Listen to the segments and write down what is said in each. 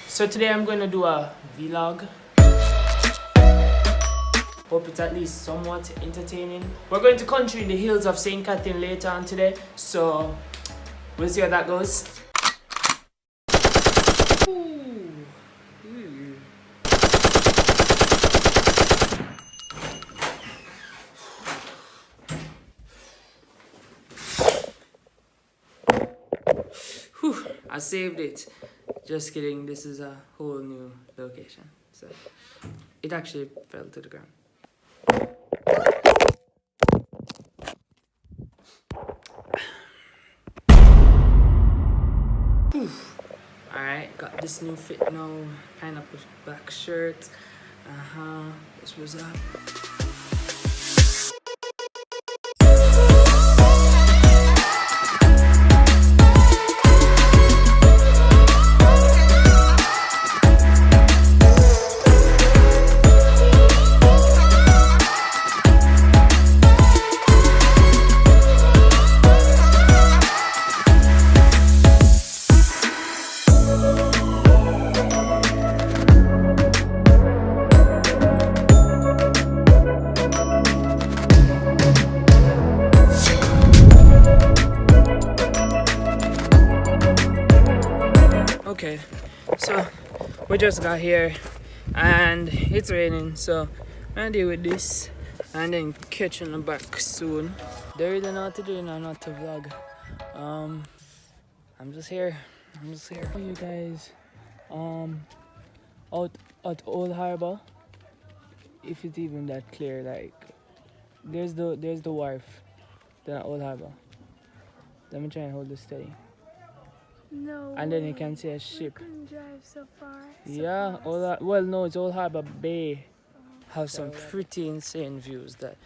So today I'm going to do a vlog. Hope it's at least somewhat entertaining. We're going to country in the hills of St. Catherine later on today, so we'll see how that goes. Whew, I saved it. Just kidding, this is a whole new location. So it actually fell to the ground. Alright, got this new fit now. Pineapple black shirt. This was up. Okay, so we just got here and it's raining, so I'm gonna deal with this and then catch on the back soon. They really know what to do now, not to vlog. I'm just here. You guys, out at Old Harbor, if it's even that clear, like there's the wharf, then at Old Harbor. Let me try and hold this steady. No. And then you can see a ship. We couldn't drive so far. Yeah, well, no, it's Old Harbor Bay. Have some pretty insane views there,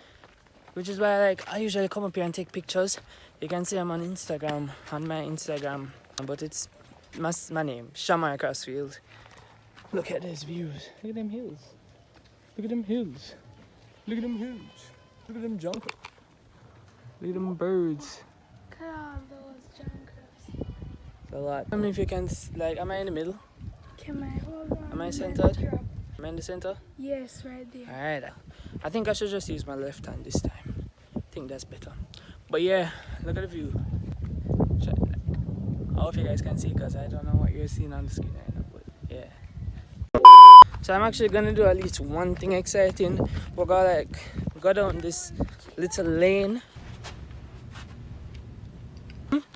which is why I usually come up here and take pictures. You can see I'm on Instagram, on my Instagram, but it's my name, Shamar Crossfield. Look at these views. Look at them hills. Look at them hills. Look at them hills. Look at them junkers. Look at them birds. Look at all those junkers. A lot. I mean, if you can, like, am I in the middle? Can I hold on? Am I centered? Am I in the center? Yes, right there. Alright. I think I should just use my left hand this time. I think that's better. But yeah, look at the view. I hope you guys can see because I don't know what you're seeing on the screen right now. But yeah. So I'm actually gonna do at least one thing exciting. We're gonna go down this little lane.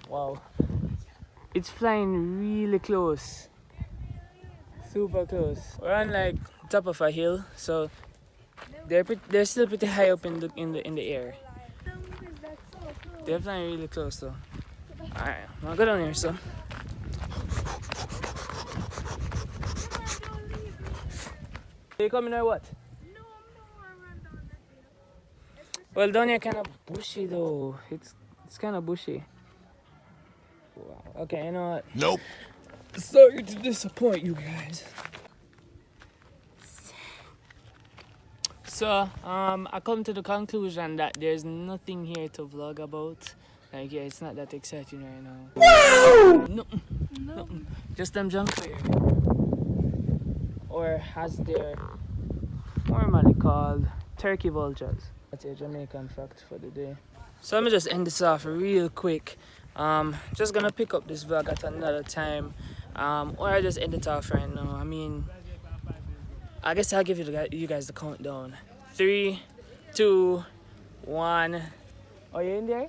Wow. It's flying really close. Super close. We're on like top of a hill, so they're still pretty high up in the air. They're flying really close though. Alright, I'm gonna go down here, so. Are you coming or what? No, I'm run down that hill. Well, down here kind of bushy though. It's kind of bushy. Wow. Okay, you know what? Nope. Sorry to disappoint you guys. So, I come to the conclusion that there's nothing here to vlog about. Like, yeah, it's not that exciting right now. No. Just them junk fair. Or as they're normally called, turkey vultures. That's a Jamaican fact for the day. So let me just end this off real quick. Just gonna pick up this vlog at another time. Or I just end it off right now. I mean, I guess I'll give you guys the countdown. 3, 2, 1. Are you in there?